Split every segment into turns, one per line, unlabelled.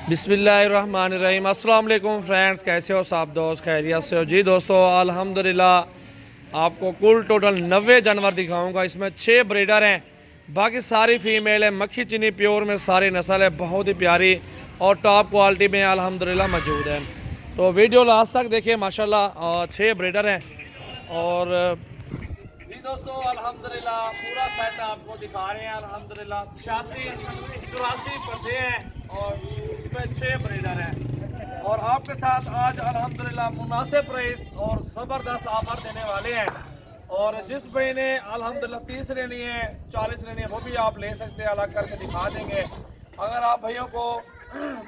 बिस्मिल्लाहिर्रहमानिर्रहीम। अस्सलाम वालेकुम फ्रेंड्स, कैसे हो सब दोस्त? खैरियत से हो जी दोस्तों? अल्हम्दुलिल्लाह आपको कुल टोटल 90 जानवर दिखाऊंगा। इसमें 6 ब्रीडर हैं, बाकी सारी फीमेल है। मक्खी चीनी प्योर में सारी नस्ल है, बहुत ही प्यारी और टॉप क्वालिटी में अल्हम्दुलिल्लाह मौजूद है। तो वीडियो लास्ट तक देखिए माशाल्लाह। 6 ब्रीडर हैं और जी दोस्तों अल्हम्दुलिल्लाह पूरा सेट आपको दिखा रहे हैं। अल्हम्दुलिल्लाह 86-84 पट्टे हैं और इसमें 6 ब्रीडर हैं और आपके साथ आज अल्हम्दुलिल्लाह मुनासिब प्राइस और ज़बरदस्त ऑफर देने वाले हैं। और जिस भाई ने अल्हम्दुलिल्लाह 30 लेनी है, 40 लेनी है, वो भी आप ले सकते हैं, अलग करके दिखा देंगे। अगर आप भैया को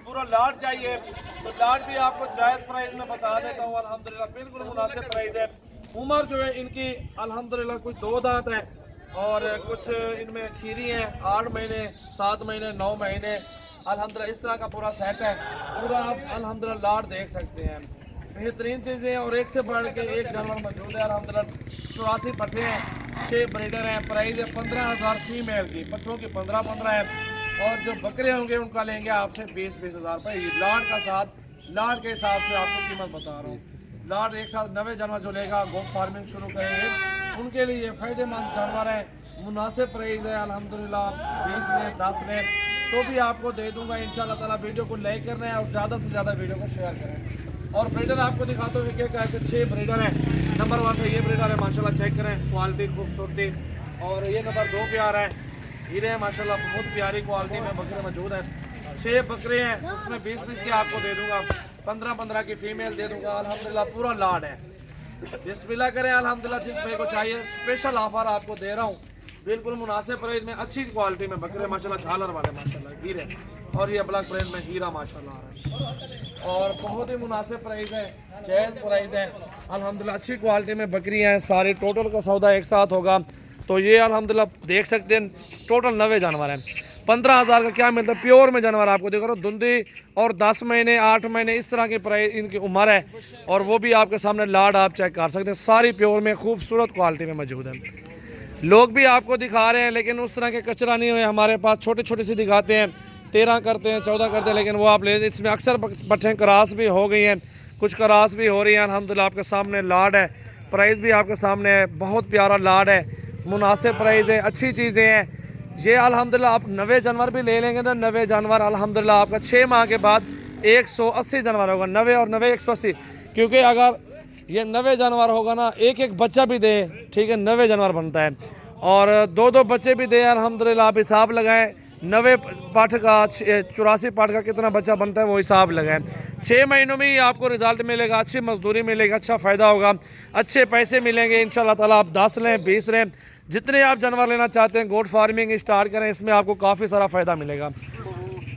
पूरा लाट चाहिए तो लाट भी आपको जायज़ प्राइस में बता देता हूँ। अल्हम्दुलिल्लाह बिल्कुल मुनासिब प्राइस है। उम्र जो है इनकी अल्हम्दुलिल्लाह कुछ 2 दांत है और कुछ इनमें खीरी हैं, 8 महीने, 7 महीने, 9 महीने। अल्हम्दुलिल्लाह इस तरह का पूरा सेट है। पूरा आप अल्हम्दुलिल्लाह लाट देख सकते हैं, बेहतरीन चीज़ें और एक से बढ़ के एक जानवर मौजूद है। अल्हम्दुलिल्लाह 84 पट्टे हैं, 6 ब्रीडर हैं। प्राइस है 15,000 फीमेल की, पट्टों की 15-15 है और जो बकरे होंगे उनका लेंगे आपसे 20-20 हज़ार रुपये लाट का साथ। लाट के हिसाब से आपको कीमत बता रहा हूँ। लाट एक साथ 90 जानवर जो लेगा गोट फार्मिंग शुरू करेंगे उनके लिए फ़ायदेमंद जानवर है। मुनासिब प्राइस है अल्हम्दुलिल्लाह। 20 लें 10 लें तो भी आपको दे दूंगा इंशाल्लाह ताला। वीडियो को लाइक करना है और ज़्यादा से ज़्यादा वीडियो को शेयर करें। और ब्रीडर आपको दिखाता हूँ एक एक 6 ब्रीडर हैं। नंबर 1 पे ये ब्रीडर है माशाल्लाह, चेक करें क्वालिटी खूबसूरती। और ये नंबर 2 पे आ रहा है, हीरे हैं माशाल्लाह, बहुत प्यारी क्वालिटी में बकरे मौजूद है। 6 बकरे हैं, उसमें 20-20 की आपको दे दूंगा, 15-15 की फीमेल दे दूंगा। अल्हम्दुलिल्लाह पूरा लाड है। बिस्मिल्लाह करें अल्हम्दुलिल्लाह। जिस भाई को चाहिए स्पेशल ऑफर आपको दे रहा हूँ, बिल्कुल मुनासिब प्राइस में अच्छी क्वालिटी में बकरे माशाल्लाह, झालर वाले माशाल्लाह हीरे और ये ब्लैक प्रिंट में हीरा माशाल्लाह आ रहा है और बहुत ही मुनासिब प्राइस है, जायज़ प्राइस है अल्हम्दुलिल्लाह। अच्छी क्वालिटी में बकरी हैं सारी। टोटल का सौदा एक साथ होगा तो ये अल्हम्दुलिल्लाह देख सकते हैं टोटल 90 जानवर हैं। 15,000 का क्या मिलता है प्योर में जानवर आपको देख रहा हूँ। धुंधी और 10 महीने 8 महीने इस तरह की प्राइस इनकी उम्र है और वो भी आपके सामने लाड आप चेक कर सकते हैं। सारी प्योर में खूबसूरत क्वालिटी में मौजूद है। लोग भी आपको दिखा रहे हैं लेकिन उस तरह के कचरा नहीं हुए हमारे पास। छोटे छोटे से दिखाते हैं, 13 करते हैं, 14 करते हैं, लेकिन वो आप ले। इसमें अक्सर पट्टे क्रॉस भी हो गई हैं, कुछ क्रॉस भी हो रही हैं। अल्हम्दुलिल्लाह आपके सामने लाड है, प्राइस भी आपके सामने है, बहुत प्यारा लाड है, मुनासिब प्राइस है, अच्छी चीज़ें हैं ये। अल्हम्दुलिल्लाह आप 90 जानवर भी ले लेंगे ना, 90 जानवर अल्हम्दुलिल्लाह आपका 6 माह के बाद 180 जानवर होगा। 90 और 90 180, क्योंकि अगर ये 90 जानवर होगा ना, एक एक बच्चा भी दे, ठीक है, 90 जानवर बनता है और 2-2 बच्चे भी दे अल्हम्दुलिल्लाह। आप हिसाब लगाएं 90 पाठ का 84 पाठ का कितना बच्चा बनता है वो हिसाब लगाएं। 6 महीनों में ही आपको रिजल्ट मिलेगा, अच्छी मजदूरी मिलेगी, अच्छा फ़ायदा होगा, अच्छे पैसे मिलेंगे इंशाल्लाह ताला। आप 10 लें 20 लें, जितने आप जानवर लेना चाहते हैं गोट फार्मिंग स्टार्ट करें, इसमें आपको काफ़ी सारा फ़ायदा मिलेगा।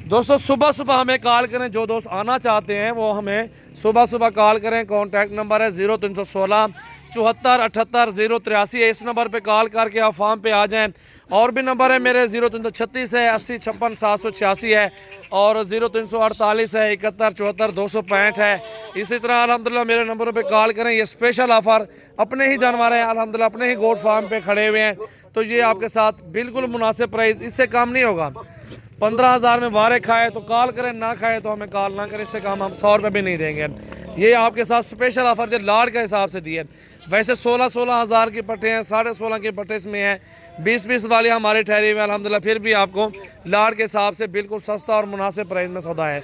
दोस्तों सुबह सुबह हमें कॉल करें, जो दोस्त आना चाहते हैं वो हमें सुबह सुबह कॉल करें। कॉन्टैक्ट नंबर है 0316 74 78 083 है। इस नंबर पे कॉल करके आप फार्म पे आ जाएं। और भी नंबर है मेरे 0336 है 80 56 786 है और 0348 है 71 74 265 है। इसी तरह अल्हम्दुलिल्लाह मेरे नंबरों पे कॉल करें। ये स्पेशल ऑफ़र अपने ही जानवर हैं अल्हम्दुलिल्लाह, अपने ही गोट फार्म पे खड़े हुए हैं तो ये आपके साथ बिल्कुल मुनासिब प्राइस, इससे कम नहीं होगा। 15,000 में वारे खाए तो कॉल करें, ना खाए तो हमें कॉल ना करें, इससे कम हम 100 रुपये भी नहीं देंगे। ये आपके साथ स्पेशल ऑफर जो लाड के हिसाब से दिए। वैसे 16-16 हज़ार की पट्टे हैं, 16.5 की पट्टे इसमें हैं, 20-20 वाली हमारे ठहरी हुए अल्हम्दुलिल्लाह। फिर भी आपको लाड के हिसाब से बिल्कुल सस्ता और मुनासिब प्राइस में सौदा है।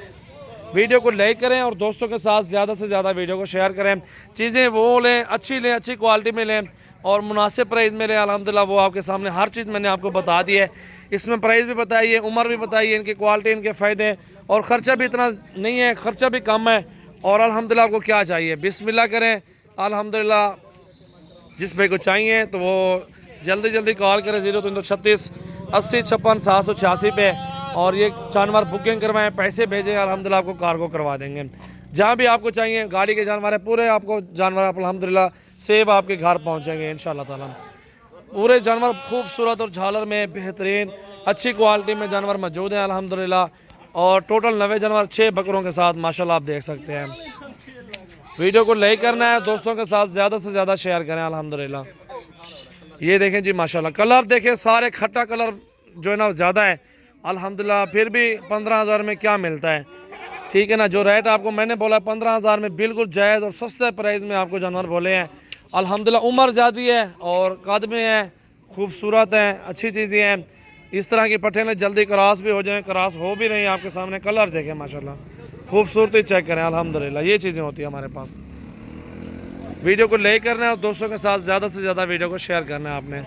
वीडियो को लाइक करें और दोस्तों के साथ ज़्यादा से ज़्यादा वीडियो को शेयर करें। चीज़ें वो लें, अच्छी क्वालिटी में लें और मुनासिब प्राइस में लें अल्हम्दुलिल्लाह। वो आपके सामने हर चीज़ मैंने आपको बता दी है। इसमें प्राइस भी बताइए, उम्र भी बताइए, इनकी क्वालिटी, इनके फ़ायदे और ख़र्चा भी इतना नहीं है, ख़र्चा भी कम है और अल्हम्दुलिल्लाह आपको क्या चाहिए बिस्मिल्लाह करें अल्हम्दुलिल्लाह। जिस भाई को चाहिए तो वो जल्दी कॉल करें 0336 80 56 786 पे और ये जानवर बुकिंग करवाएं, पैसे भेजें, अल्हम्दुलिल्लाह आपको कार्गो करवा देंगे। जहाँ भी आपको चाहिए गाड़ी के जानवर है पूरे, आपको जानवर अल्हम्दुलिल्लाह सेब आपके घर पहुँचेंगे इंशाल्लाह ताला। पूरे जानवर खूबसूरत और झालर में बेहतरीन अच्छी क्वालिटी में जानवर मौजूद हैं अल्हम्दुलिल्लाह। और टोटल 90 जानवर 6 बकरों के साथ माशाल्लाह आप देख सकते हैं। वीडियो को लाइक करना है, दोस्तों के साथ ज़्यादा से ज़्यादा शेयर करें अल्हम्दुलिल्लाह। ये देखें जी माशाल्लाह, कलर देखें सारे खट्टा कलर जो है ना ज़्यादा है अल्हम्दुलिल्लाह। फिर भी 15,000 में क्या मिलता है, ठीक है ना। जो रेट आपको मैंने बोला 15,000 में बिल्कुल जायज़ और सस्ते प्राइस में आपको जानवर बोले हैं। अल्हम्दुलिल्लाह उम्र ज़्यादा है और कद में है, खूबसूरत है, अच्छी चीज़ें हैं। इस तरह की पठें जल्दी क्रॉस भी हो जाएं, क्रॉस हो भी रही हैं आपके सामने। कलर देखें माशाल्लाह, खूबसूरती चेक करें। अल्हम्दुलिल्लाह ये चीज़ें होती है हमारे पास। वीडियो को लाइक करना है और दोस्तों के साथ ज़्यादा से ज़्यादा वीडियो को शेयर करना है आपने।